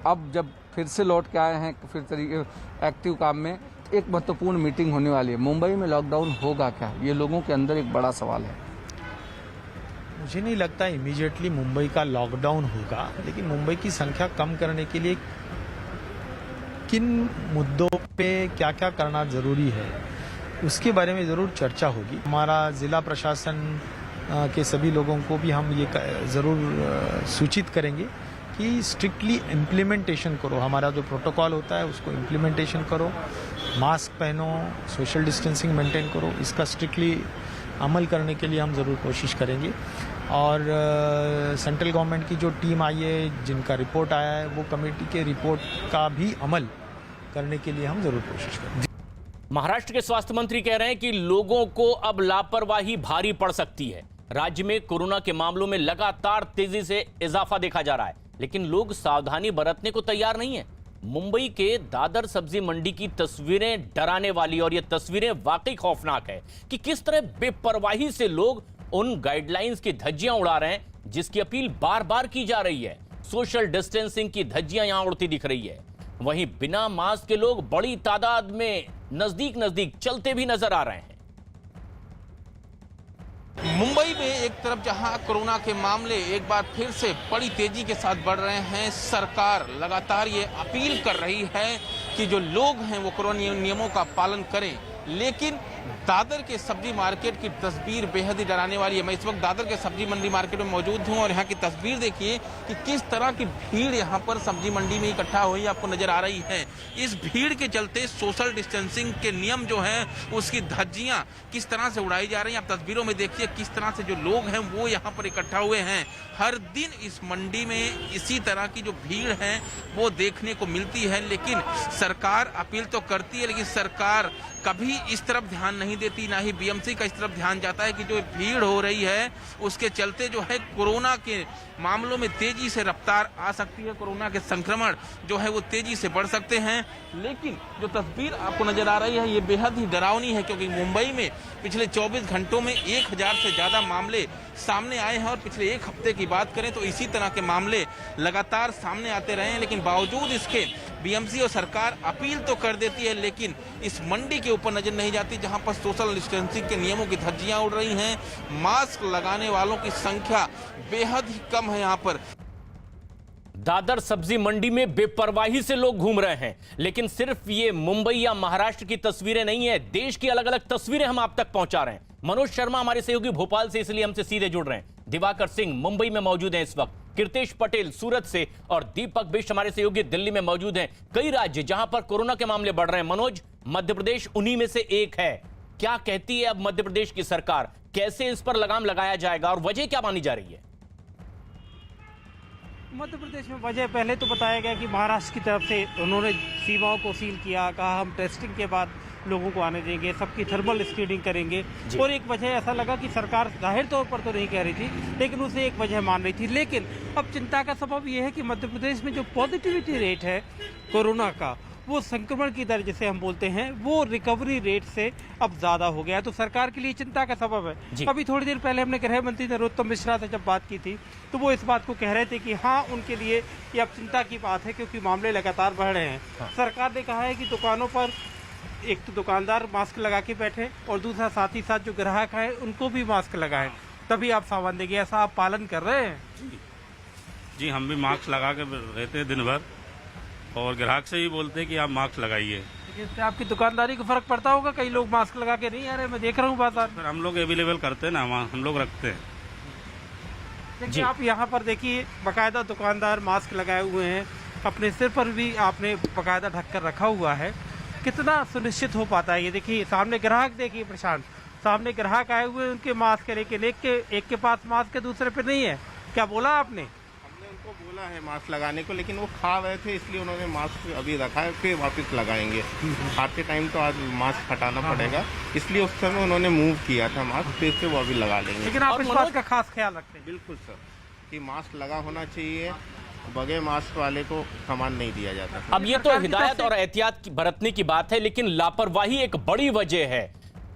अब जब फिर से लौट के आए हैं फिर एक्टिव काम में, एक महत्वपूर्ण मीटिंग होने वाली है। मुंबई में लॉकडाउन होगा क्या, ये लोगों के अंदर एक बड़ा सवाल है। मुझे नहीं लगता इमीडिएटली मुंबई का लॉकडाउन होगा, लेकिन मुंबई की संख्या कम करने के लिए किन मुद्दों पे क्या क्या करना जरूरी है उसके बारे में ज़रूर चर्चा होगी। हमारा ज़िला प्रशासन के सभी लोगों को भी हम ये ज़रूर सूचित करेंगे कि स्ट्रिक्टली इम्प्लीमेंटेशन करो, हमारा जो प्रोटोकॉल होता है उसको इम्प्लीमेंटेशन करो, मास्क पहनो, सोशल डिस्टेंसिंग मेंटेन करो, इसका स्ट्रिक्टली अमल करने के लिए हम ज़रूर कोशिश करेंगे। और सेंट्रल गवर्नमेंट की जो टीम आई है, जिनका रिपोर्ट आया है, वो कमेटी के रिपोर्ट का भी अमल करने के लिए हम ज़रूर कोशिश करेंगे। महाराष्ट्र के स्वास्थ्य मंत्री कह रहे हैं कि लोगों को अब लापरवाही भारी पड़ सकती है। राज्य में कोरोना के मामलों में लगातार तेजी से इजाफा देखा जा रहा है, लेकिन लोग सावधानी बरतने को तैयार नहीं है। मुंबई के दादर सब्जी मंडी की तस्वीरें डराने वाली और ये तस्वीरें वाकई खौफनाक है कि किस तरह बेपरवाही से लोग उन गाइडलाइंस की धज्जियां उड़ा रहे हैं जिसकी अपील बार बार की जा रही है। सोशल डिस्टेंसिंग की धज्जियां यहां उड़ती दिख रही है। वहीं बिना मास्क के लोग बड़ी तादाद में नजदीक चलते भी नजर आ रहे हैं। मुंबई में एक तरफ जहां कोरोना के मामले एक बार फिर से बड़ी तेजी के साथ बढ़ रहे हैं, सरकार लगातार ये अपील कर रही है कि जो लोग हैं वो कोरोना नियमों का पालन करें। लेकिन दादर के सब्जी मार्केट की तस्वीर बेहद ही डराने वाली है। मैं इस वक्त दादर के सब्जी मंडी मार्केट में मौजूद हूं और यहाँ की तस्वीर देखिए कि किस तरह की भीड़ यहाँ पर सब्जी मंडी में इकट्ठा हुई आपको नजर आ रही है। इस भीड़ के चलते सोशल डिस्टेंसिंग के नियम जो हैं उसकी धज्जियां किस तरह से उड़ाई जा रही हैं। आप तस्वीरों में देखिए किस तरह से जो लोग हैं वो यहाँ पर इकट्ठा हुए हैं। हर दिन इस मंडी में इसी तरह की जो भीड़ है वो देखने को मिलती है, लेकिन सरकार अपील तो करती है, लेकिन सरकार कभी इस तरफ ध्यान नहीं देती, ना ही बीएमसी का इस तरफ ध्यान जाता है कि जो भीड़ हो रही है उसके चलते जो है कोरोना के मामलों में तेजी से रफ्तार आ सकती है, कोरोना के संक्रमण जो है वो तेजी से बढ़ सकते हैं। लेकिन जो तस्वीर आपको नजर आ रही है ये बेहद ही डरावनी है, क्योंकि मुंबई में पिछले 24 घंटों में 1000 से ज्यादा मामले सामने आए हैं और पिछले एक हफ्ते की बात करें तो इसी तरह के मामले लगातार सामने आते रहे हैं। लेकिन बावजूद इसके बीएमसी और सरकार अपील तो कर देती है, लेकिन इस मंडी के ऊपर नजर नहीं जाती जहां पर सोशल डिस्टेंसिंग के नियमों की धज्जियां उड़ रही हैं। मास्क लगाने वालों की संख्या बेहद ही कम है। यहाँ पर दादर सब्जी मंडी में बेपरवाही से लोग घूम रहे हैं, लेकिन सिर्फ ये मुंबई या महाराष्ट्र की तस्वीरें नहीं है, देश की अलग अलग तस्वीरें हम आप तक पहुंचा रहे हैं। मनोज शर्मा हमारे सहयोगी भोपाल से, इसलिए हमसे सीधे जुड़ रहे हैं। दिवाकर सिंह मुंबई में मौजूद हैं इस वक्त, कीर्तेश पटेल सूरत से और दीपक बिष्ट हमारे सहयोगी दिल्ली में मौजूद हैं। कई राज्य जहां पर कोरोना के मामले बढ़ रहे हैं। मनोज, मध्य प्रदेश उन्हीं में से एक है। क्या कहती है अब मध्य प्रदेश की सरकार, कैसे इस पर लगाम लगाया जाएगा और वजह क्या मानी जा रही है? मध्य प्रदेश में वजह पहले तो बताया गया कि महाराष्ट्र की तरफ से उन्होंने सीमाओं को सील किया, कहा हम टेस्टिंग के बाद लोगों को आने देंगे, सबकी थर्मल स्क्रीनिंग करेंगे। और एक वजह ऐसा लगा कि सरकार जाहिर तौर पर तो नहीं कह रही थी, लेकिन उसे एक वजह मान रही थी। लेकिन अब चिंता का सबब यह है कि मध्य प्रदेश में जो पॉजिटिविटी रेट है कोरोना का वो संक्रमण की दर जिसे हम बोलते हैं वो रिकवरी रेट से अब ज़्यादा हो गया है, तो सरकार के लिए चिंता का सबब है। अभी थोड़ी देर पहले हमने गृह मंत्री नरोत्तम मिश्रा से जब बात की थी तो वो इस बात को कह रहे थे कि हाँ, उनके लिए ये अब चिंता की बात है क्योंकि मामले लगातार बढ़ रहे हैं। सरकार ने कहा है कि दुकानों पर एक तो दुकानदार मास्क लगा के बैठे और दूसरा साथ ही साथ जो ग्राहक है उनको भी मास्क लगाएं, तभी आप सामान देंगे। ऐसा आप पालन कर रहे हैं? जी, हम भी मास्क लगा के रहते हैं दिन भर और ग्राहक से ही बोलते हैं कि आप मास्क लगाइए। इससे आपकी दुकानदारी को फर्क पड़ता होगा? कई लोग मास्क लगा के नहीं आ रहे, मैं देख रहा हूँ बाजार में। हम लोग अवेलेबल करते हैं ना, हम लोग रखते हैं। देखिए आप यहाँ पर देखिए बाकायदा दुकानदार मास्क लगाए हुए हैं, अपने सिर पर भी आपने बाकायदा ढककर रखा हुआ है। कितना सुनिश्चित हो पाता है ये? देखिए सामने ग्राहक, देखिए प्रशांत, सामने ग्राहक आए हुए हैं, उनके मास्क है, लेकिन एक के पास मास्क है, दूसरे पे नहीं है। क्या बोला आपने? हमने उनको बोला है मास्क लगाने को, लेकिन वो खा रहे थे इसलिए उन्होंने मास्क अभी रखा है, फिर वापस लगाएंगे। खाते टाइम तो आज मास्क हटाना पड़ेगा, इसलिए उस समय उन्होंने मूव किया था मास्क, फिर से वो अभी लगा लेंगे। लेकिन आप इस बात का खास ख्याल रखते हैं? बिल्कुल सर, कि मास्क लगा होना चाहिए, बगैर मास्क वाले को सामान नहीं दिया जाता। अब ये तो हिदायत और एहतियात बरतने की बात है, लेकिन लापरवाही एक बड़ी वजह है।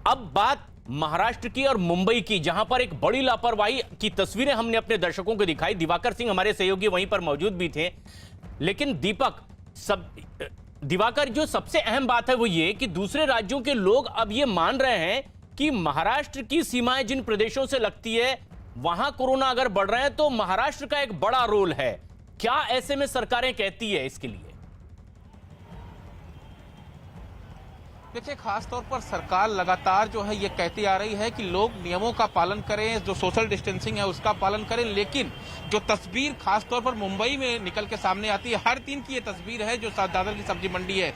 अब बात महाराष्ट्र की और मुंबई की, जहां पर एक बड़ी लापरवाही की तस्वीरें हमने अपने दर्शकों को दिखाई। दिवाकर सिंह हमारे सहयोगी वहीं पर मौजूद भी थे। लेकिन दिवाकर, जो सबसे अहम बात है वो ये कि दूसरे राज्यों के लोग अब ये मान रहे हैं कि महाराष्ट्र की सीमाएं जिन प्रदेशों से लगती है वहां कोरोना अगर बढ़ रहे हैं तो महाराष्ट्र का एक बड़ा रोल है। क्या ऐसे में सरकारें कहती है इसके लिए? देखिए, खास तौर पर सरकार लगातार जो है ये कहती आ रही है कि लोग नियमों का पालन करें, जो सोशल डिस्टेंसिंग है उसका पालन करें, लेकिन जो तस्वीर खास तौर पर मुंबई में निकल के सामने आती है, हर दिन की ये तस्वीर है जो दादर की सब्जी मंडी है।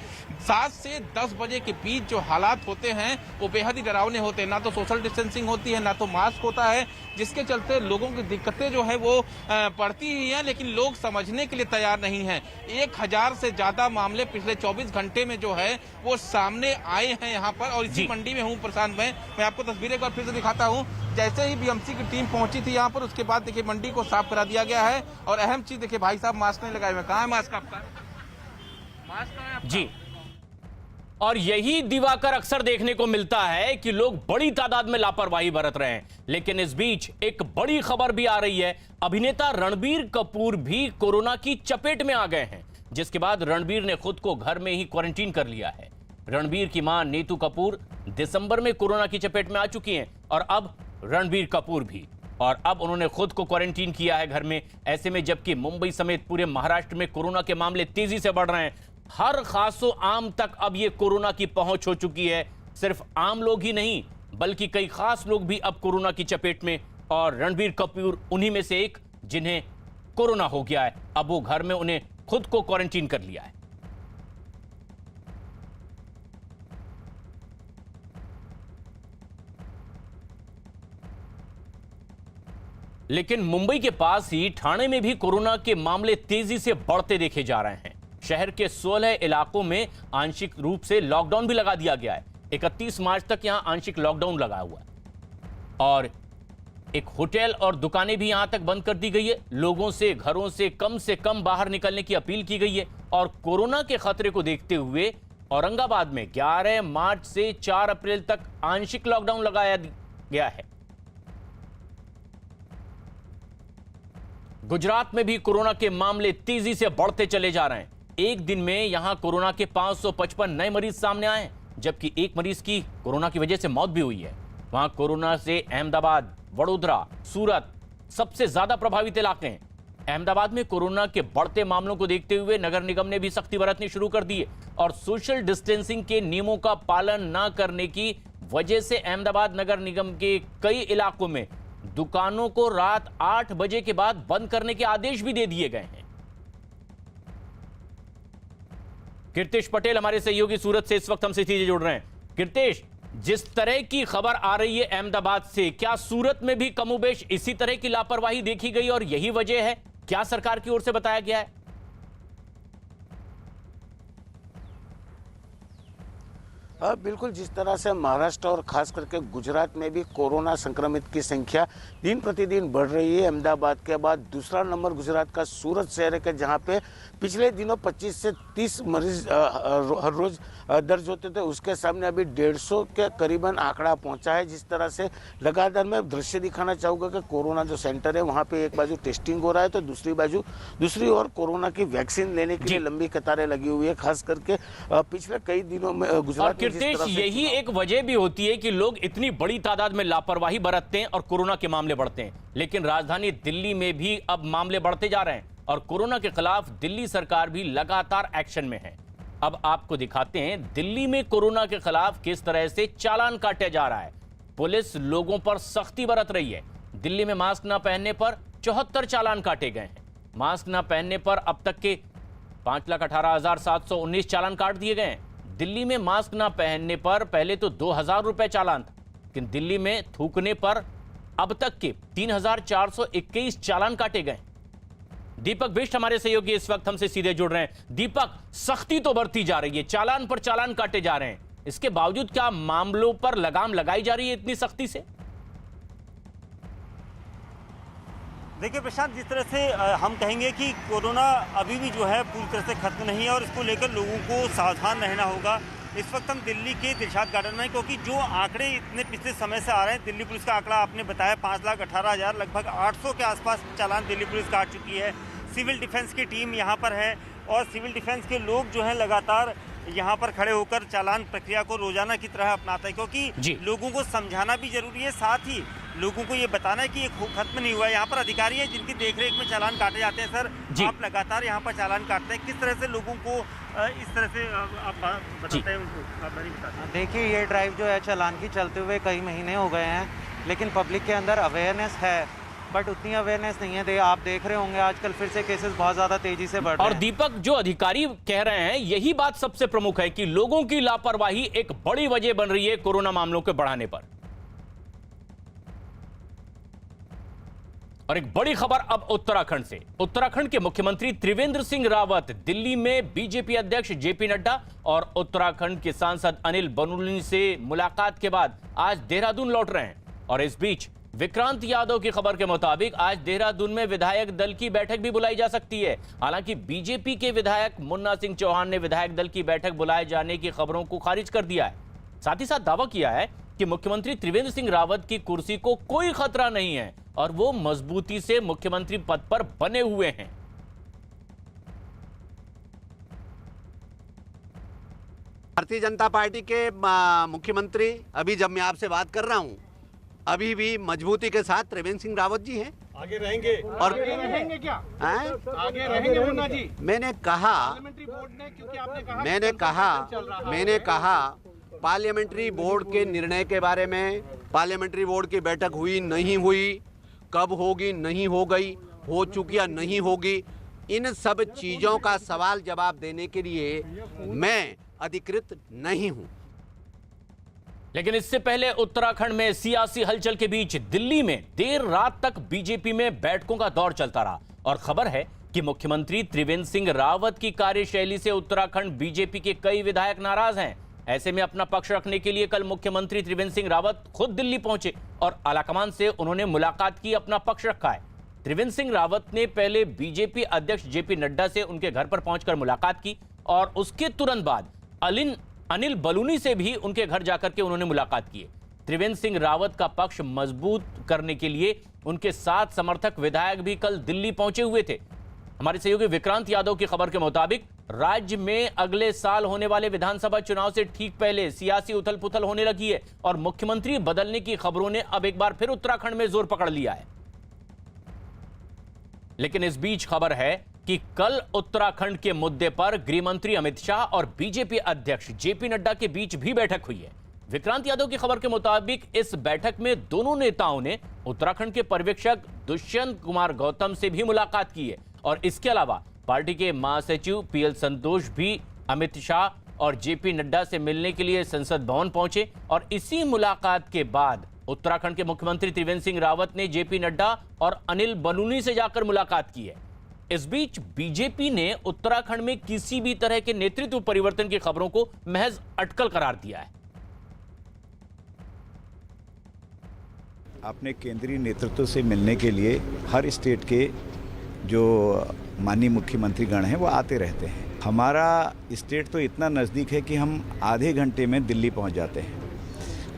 7 से 10 बजे के बीच जो हालात होते हैं वो बेहद ही डरावने होते हैं। ना तो सोशल डिस्टेंसिंग होती है, ना तो मास्क होता है, जिसके चलते लोगों की दिक्कतें जो है वो बढ़ती ही हैं, लेकिन लोग समझने के लिए तैयार नहीं हैं। 1000 से ज्यादा मामले पिछले 24 घंटे में जो है वो सामने आए हैं यहाँ पर, और इसी मंडी में हूँ प्रशांत। मैं आपको तस्वीरें एक बार फिर से दिखाता हूँ। जैसे ही बीएमसी की टीम पहुंची थी यहाँ पर, उसके बाद देखिए मंडी को साफ करा दिया गया है। और अहम चीज देखिए, भाई साहब मास्क नहीं लगाए हुए। कहाँ है मास्क आपका? मास्क कहाँ है आपका? जी, और यही दिवाकर अक्सर देखने को मिलता है कि लोग बड़ी तादाद में लापरवाही बरत रहे हैं। लेकिन इस बीच एक बड़ी खबर भी आ रही है। अभिनेता रणबीर कपूर भी कोरोना की चपेट में आ गए हैं, जिसके बाद रणबीर ने खुद को घर में ही क्वारंटीन कर लिया है। रणबीर की मां नीतू कपूर दिसंबर में कोरोना की चपेट में आ चुकी हैं और अब रणबीर कपूर भी, और अब उन्होंने खुद को क्वारंटीन किया है घर में। ऐसे में जबकि मुंबई समेत पूरे महाराष्ट्र में कोरोना के मामले तेजी से बढ़ रहे हैं, हर खासो आम तक अब ये कोरोना की पहुंच हो चुकी है। सिर्फ आम लोग ही नहीं बल्कि कई खास लोग भी अब कोरोना की चपेट में, और रणबीर कपूर उन्हीं में से एक जिन्हें कोरोना हो गया है। अब वो घर में उन्हें खुद को क्वारंटीन कर लिया है। लेकिन मुंबई के पास ही ठाणे में भी कोरोना के मामले तेजी से बढ़ते देखे जा रहे हैं। शहर के 16 इलाकों में आंशिक रूप से लॉकडाउन भी लगा दिया गया है। 31 मार्च तक यहां आंशिक लॉकडाउन लगा हुआ है और एक होटल और दुकानें भी यहां तक बंद कर दी गई है। लोगों से घरों से कम बाहर निकलने की अपील की गई है। और कोरोना के खतरे को देखते हुए औरंगाबाद में 11 मार्च से 4 अप्रैल तक आंशिक लॉकडाउन लगाया गया है। गुजरात में भी कोरोना के मामले तेजी से बढ़ते चले जा रहे हैं। एक दिन में यहां कोरोना के 555 नए मरीज सामने आए हैं, जबकि एक मरीज की कोरोना की वजह से मौत भी हुई है। वहां कोरोना से अहमदाबाद, वडोदरा, सूरत सबसे ज्यादा प्रभावित इलाके हैं। अहमदाबाद में कोरोना के बढ़ते मामलों को देखते हुए नगर निगम ने भी सख्ती बरतनी शुरू कर दी है और सोशल डिस्टेंसिंग के नियमों का पालन न करने की वजह से अहमदाबाद नगर निगम के कई इलाकों में दुकानों को रात 8 बजे के बाद बंद करने के आदेश भी दे दिए गए हैं। कीर्तिश पटेल हमारे सहयोगी सूरत से इस वक्त हमसे सीधे जुड़ रहे हैं। कीर्तिश, जिस तरह की खबर आ रही है अहमदाबाद से, क्या सूरत में भी कमोबेश इसी तरह की लापरवाही देखी गई और यही वजह है? क्या सरकार की ओर से बताया गया है? बिल्कुल, जिस तरह से महाराष्ट्र और खास करके गुजरात में भी कोरोना संक्रमित की संख्या दिन प्रतिदिन बढ़ रही है। अहमदाबाद के बाद दूसरा नंबर गुजरात का सूरत शहर है, जहां पे पिछले दिनों 25 से 30 मरीज हर रोज दर्ज होते थे, उसके सामने अभी 150 के करीबन आंकड़ा पहुंचा है। जिस तरह से लगातार मैं दृश्य दिखाना चाहूँगा कि कोरोना जो सेंटर है वहाँ पे एक बाजू टेस्टिंग हो रहा है तो दूसरी ओर कोरोना की वैक्सीन लेने के लिए लंबी कतारें लगी हुई है। खास करके पिछले कई दिनों में गुजरात में यही एक वजह भी होती है कि लोग इतनी बड़ी तादाद में लापरवाही बरतते हैं और कोरोना के मामले बढ़ते हैं। लेकिन राजधानी दिल्ली में भी अब मामले बढ़ते जा रहे हैं और कोरोना के खिलाफ दिल्ली सरकार भी लगातार एक्शन में है। अब आपको दिखाते हैं दिल्ली में कोरोना के खिलाफ किस तरह से चालान काटा जा रहा है। पुलिस लोगों पर सख्ती बरत रही है। दिल्ली में मास्क न पहनने पर 74 चालान काटे गए हैं। मास्क न पहनने पर अब तक के 5,18,719 चालान काट दिए गए हैं। दिल्ली में मास्क न पहनने पर पहले तो 2,000 रुपए चालान था, लेकिन दिल्ली में थूकने पर अब तक के 3,421 चालान काटे गए। दीपक बिष्ट हमारे सहयोगी इस वक्त हमसे सीधे जुड़ रहे हैं। दीपक, सख्ती तो बढ़ती जा रही है, चालान पर चालान काटे जा रहे हैं, इसके बावजूद क्या मामलों पर लगाम लगाई जा रही है इतनी सख्ती से? देखिए प्रशांत, जिस तरह से हम कहेंगे कि कोरोना अभी भी जो है पूरी तरह से खत्म नहीं है और इसको लेकर लोगों को सावधान रहना होगा। इस वक्त हम दिल्ली के दिलशाद गार्डन में, क्योंकि जो आंकड़े इतने पिछले समय से आ रहे हैं, दिल्ली पुलिस का आंकड़ा आपने बताया 5,18,000, लगभग 800 के आसपास चालान दिल्ली पुलिस काट चुकी है। सिविल डिफेंस की टीम यहाँ पर है और सिविल डिफेंस के लोग जो हैं लगातार यहाँ पर खड़े होकर चालान प्रक्रिया को रोजाना की तरह अपनाते हैं, क्योंकि लोगों को समझाना भी जरूरी है, साथ ही लोगों को ये बताना है कि ये खत्म नहीं हुआ है। यहाँ पर अधिकारी हैं जिनकी देखरेख में चालान काटे जाते हैं। सर, आप लगातार यहाँ पर चालान काटते हैं, किस तरह से लोगों को इस तरह से आप बताते हैं उनको? आप नहीं बताते? देखिए, ये ड्राइव जो है चालान की चलते हुए कई महीने हो गए हैं, लेकिन पब्लिक के अंदर अवेयरनेस है, बट उतनी अवेयरनेस नहीं है। आप देख रहे होंगे आजकल फिर से केसेस बहुत ज्यादा तेजी से बढ़ रहे हैं। और दीपक, जो अधिकारी कह रहे हैं यही बात सबसे प्रमुख है कि लोगों की लापरवाही एक बड़ी वजह बन रही है कोरोना मामलों के बढ़ाने पर। और एक बड़ी खबर अब उत्तराखंड से। उत्तराखंड के मुख्यमंत्री त्रिवेंद्र सिंह रावत दिल्ली में बीजेपी अध्यक्ष जेपी नड्डा और उत्तराखंड के सांसद अनिल बलूनी से मुलाकात के बाद आज देहरादून लौट रहे हैं। और इस बीच विक्रांत यादव की खबर के मुताबिक आज देहरादून में विधायक दल की बैठक भी बुलाई जा सकती है। हालांकि बीजेपी के विधायक मुन्ना सिंह चौहान ने विधायक दल की बैठक बुलाए जाने की खबरों को खारिज कर दिया है। साथ ही साथ दावा किया है कि मुख्यमंत्री त्रिवेंद्र सिंह रावत की कुर्सी को कोई खतरा नहीं है और वो मजबूती से मुख्यमंत्री पद पर बने हुए हैं। भारतीय जनता पार्टी के मुख्यमंत्री अभी जब मैं आपसे बात कर रहा हूं, अभी भी मजबूती के साथ त्रिवेंद्र सिंह रावत जी हैं। आगे रहेंगे और आगे रहेंगे क्या? आगे रहेंगे मुन्ना जी? मैंने कहा पार्लियामेंट्री बोर्ड के निर्णय के बारे में, पार्लियामेंट्री बोर्ड की बैठक हुई नहीं हुई, कब होगी नहीं हो गई, हो चुकी या नहीं होगी, इन सब चीजों का सवाल जवाब देने के लिए मैं अधिकृत नहीं हूं। लेकिन इससे पहले उत्तराखंड में सियासी हलचल के बीच दिल्ली में देर रात तक बीजेपी में बैठकों का दौर चलता रहा और खबर है कि मुख्यमंत्री त्रिवेंद्र सिंह रावत की कार्यशैली से उत्तराखंड बीजेपी के कई विधायक नाराज हैं। ऐसे में अपना पक्ष रखने के लिए कल मुख्यमंत्री त्रिवेंद्र सिंह रावत खुद दिल्ली पहुंचे और आलाकमान से उन्होंने मुलाकात की, अपना पक्ष रखा है। त्रिवेंद्र सिंह रावत ने पहले बीजेपी अध्यक्ष जेपी नड्डा से उनके घर पर पहुंचकर मुलाकात की और उसके तुरंत बाद अनिल बलूनी से भी उनके घर जाकर के उन्होंने मुलाकात की। त्रिवेंद्र सिंह रावत का पक्ष मजबूत करने के लिए उनके 7 समर्थक विधायक भी कल दिल्ली पहुंचे हुए थे। हमारे सहयोगी विक्रांत यादव की खबर के मुताबिक राज्य में अगले साल होने वाले विधानसभा चुनाव से ठीक पहले सियासी उथल पुथल होने लगी है और मुख्यमंत्री बदलने की खबरों ने अब एक बार फिर उत्तराखंड में जोर पकड़ लिया है। लेकिन इस बीच खबर है कि कल उत्तराखंड के मुद्दे पर गृह मंत्री अमित शाह और बीजेपी अध्यक्ष जेपी नड्डा के बीच भी बैठक हुई है। विक्रांत यादव की खबर के मुताबिक इस बैठक में दोनों नेताओं ने उत्तराखंड के पर्यवेक्षक दुष्यंत कुमार गौतम से भी मुलाकात की है और इसके अलावा पार्टी के महासचिव पीएल संतोष भी अमित शाह और जेपी नड्डा से मिलने के लिए संसद भवन पहुंचे और इसी मुलाकात के बाद उत्तराखंड के मुख्यमंत्री त्रिवेंद्र सिंह रावत ने जेपी नड्डा और अनिल बलूनी से जाकर मुलाकात की है। इस बीच बीजेपी ने उत्तराखंड में किसी भी तरह के नेतृत्व परिवर्तन की खबरों को महज अटकल करार दिया है। अपने केंद्रीय नेतृत्व से मिलने के लिए हर स्टेट के जो माननीय मुख्यमंत्रीगण हैं वो आते रहते हैं। हमारा स्टेट तो इतना नज़दीक है कि हम आधे घंटे में दिल्ली पहुंच जाते हैं,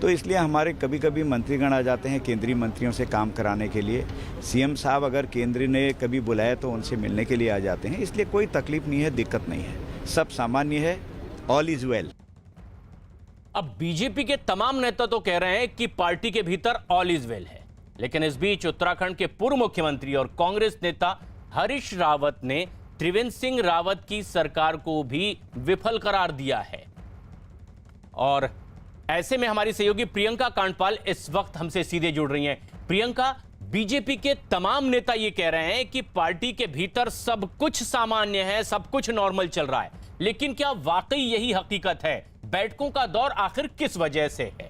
तो इसलिए हमारे कभी कभी मंत्रीगण आ जाते हैं केंद्रीय मंत्रियों से काम कराने के लिए। सीएम साहब अगर केंद्र ने कभी बुलाया तो उनसे मिलने के लिए आ जाते हैं, इसलिए कोई तकलीफ नहीं है, दिक्कत नहीं है, सब सामान्य है, ऑल इज वेल। अब बीजेपी के तमाम नेता तो कह रहे हैं कि पार्टी के भीतर ऑल इज वेल है, लेकिन इस बीच उत्तराखंड के पूर्व मुख्यमंत्री और कांग्रेस नेता हरीश रावत ने त्रिवेंद्र सिंह रावत की सरकार को भी विफल करार दिया है। और ऐसे में हमारी सहयोगी प्रियंका कांडपाल इस वक्त हमसे सीधे जुड़ रही हैं। प्रियंका, बीजेपी के तमाम नेता ये कह रहे हैं कि पार्टी के भीतर सब कुछ सामान्य है, सब कुछ नॉर्मल चल रहा है, लेकिन क्या वाकई यही हकीकत है? बैठकों का दौर आखिर किस वजह से है?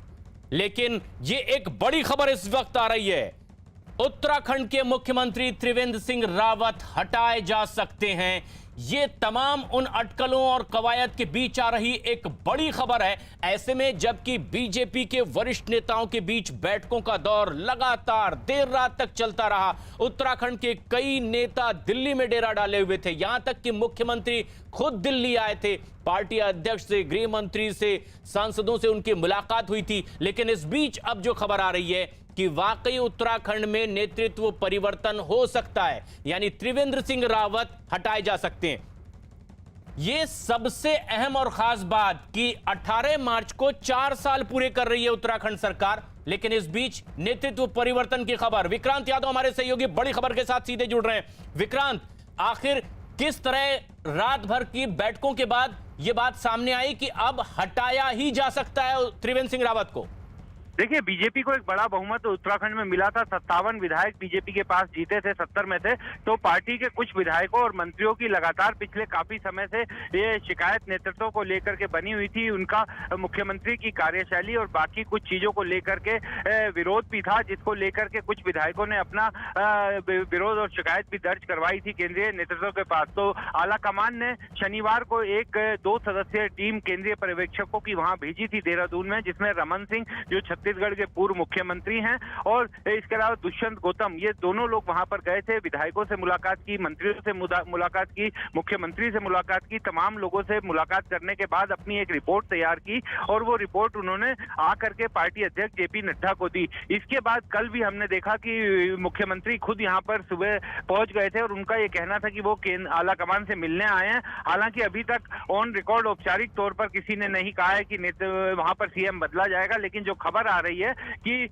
लेकिन ये एक बड़ी खबर इस वक्त आ रही है, उत्तराखंड के मुख्यमंत्री त्रिवेंद्र सिंह रावत हटाए जा सकते हैं। ये तमाम उन अटकलों और कवायद के बीच आ रही एक बड़ी खबर है। ऐसे में जबकि बीजेपी के वरिष्ठ नेताओं के बीच बैठकों का दौर लगातार देर रात तक चलता रहा, उत्तराखंड के कई नेता दिल्ली में डेरा डाले हुए थे, यहां तक कि मुख्यमंत्री खुद दिल्ली आए थे, पार्टी अध्यक्ष से, गृह मंत्री से, सांसदों से उनकी मुलाकात हुई थी। लेकिन इस बीच अब जो खबर आ रही है कि वाकई उत्तराखंड में नेतृत्व परिवर्तन हो सकता है, यानी त्रिवेंद्र सिंह रावत हटाए जा सकते हैं। यह सबसे अहम और खास बात कि 18 मार्च को 4 साल पूरे कर रही है उत्तराखंड सरकार, लेकिन इस बीच नेतृत्व परिवर्तन की खबर। विक्रांत यादव हमारे सहयोगी बड़ी खबर के साथ सीधे जुड़ रहे हैं। विक्रांत, आखिर किस तरह रात भर की बैठकों के बाद यह बात सामने आई कि अब हटाया ही जा सकता है त्रिवेंद्र सिंह रावत को? देखिए, बीजेपी को एक बड़ा बहुमत उत्तराखंड में मिला था। 57 विधायक बीजेपी के पास जीते थे, 70 में थे। तो पार्टी के कुछ विधायकों और मंत्रियों की लगातार पिछले काफी समय से ये शिकायत नेतृत्व को लेकर के बनी हुई थी। उनका मुख्यमंत्री की कार्यशैली और बाकी कुछ चीजों को लेकर के विरोध भी था, जिसको लेकर के कुछ विधायकों ने अपना विरोध और शिकायत भी दर्ज करवाई थी केंद्रीय नेतृत्व के पास। तो आला कमान ने शनिवार को एक 2 सदस्यीय टीम केंद्रीय पर्यवेक्षकों की वहां भेजी थी देहरादून में, जिसमें रमन सिंह जो छत्तीसगढ़ के पूर्व मुख्यमंत्री हैं और इसके अलावा दुष्यंत गौतम, ये दोनों लोग वहां पर गए थे। विधायकों से मुलाकात की, मंत्रियों से मुलाकात की, मुख्यमंत्री से मुलाकात की, तमाम लोगों से मुलाकात करने के बाद अपनी एक रिपोर्ट तैयार की और वो रिपोर्ट उन्होंने आकर के पार्टी अध्यक्ष जेपी नड्डा को दी। इसके बाद कल भी हमने देखा कि मुख्यमंत्री खुद यहाँ पर सुबह पहुंच गए थे और उनका ये कहना था कि वो आला कमान से मिलने आए हैं। हालांकि अभी तक ऑन रिकॉर्ड औपचारिक तौर पर किसी ने नहीं कहा है कि वहां पर सीएम बदला जाएगा, लेकिन जो खबर आ रही है कि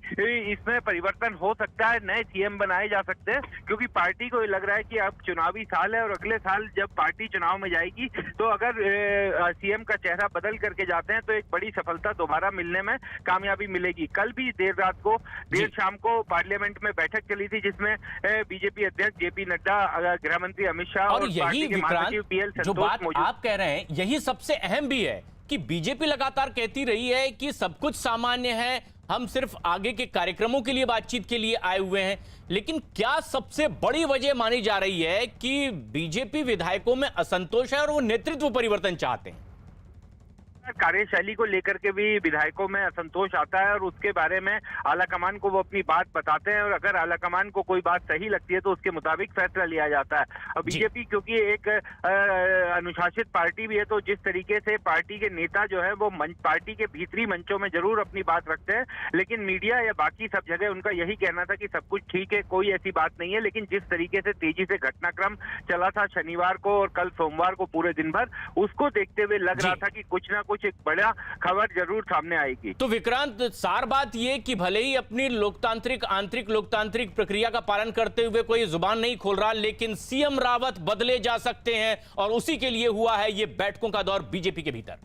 इसमें परिवर्तन हो सकता है, नए सीएम बनाए जा सकते हैं, क्योंकि पार्टी को ये लग रहा है कि अब चुनावी साल है और अगले साल जब पार्टी चुनाव में जाएगी तो अगर सीएम का चेहरा बदल करके जाते हैं तो एक बड़ी सफलता दोबारा मिलने में कामयाबी मिलेगी। कल भी देर रात को, देर शाम को पार्लियामेंट में बैठक चली थी, जिसमें बीजेपी अध्यक्ष जेपी नड्डा, गृह मंत्री अमित शाह और यही विक्रांत जो बात आप कह रहे हैं यही सबसे अहम भी है कि बीजेपी लगातार कहती रही है कि सब कुछ सामान्य है, हम सिर्फ आगे के कार्यक्रमों के लिए बातचीत के लिए आए हुए हैं। लेकिन क्या सबसे बड़ी वजह मानी जा रही है कि बीजेपी विधायकों में असंतोष है और वो नेतृत्व परिवर्तन चाहते हैं? कार्यशैली को लेकर के भी विधायकों में असंतोष आता है और उसके बारे में आला कमान को वो अपनी बात बताते हैं और अगर आला कमान को कोई बात सही लगती है तो उसके मुताबिक फैसला लिया जाता है। और बीजेपी क्योंकि एक अनुशासित पार्टी भी है, तो जिस तरीके से पार्टी के नेता जो है वो पार्टी के भीतरी मंचों में जरूर अपनी बात रखते हैं, लेकिन मीडिया या बाकी सब जगह उनका यही कहना था कि सब कुछ ठीक है, कोई ऐसी बात नहीं है। लेकिन जिस तरीके से तेजी से घटनाक्रम चला था शनिवार को और कल सोमवार को पूरे दिन भर, उसको देखते हुए लग रहा था कि कुछ ना कुछ एक बड़ा खबर जरूर सामने आएगी। तो विक्रांत, सार बात यह कि भले ही अपनी आंतरिक लोकतांत्रिक प्रक्रिया का पालन करते हुए कोई जुबान नहीं खोल रहा, लेकिन सीएम रावत बदले जा सकते हैं और उसी के लिए हुआ है ये बैठकों का दौर बीजेपी के भीतर।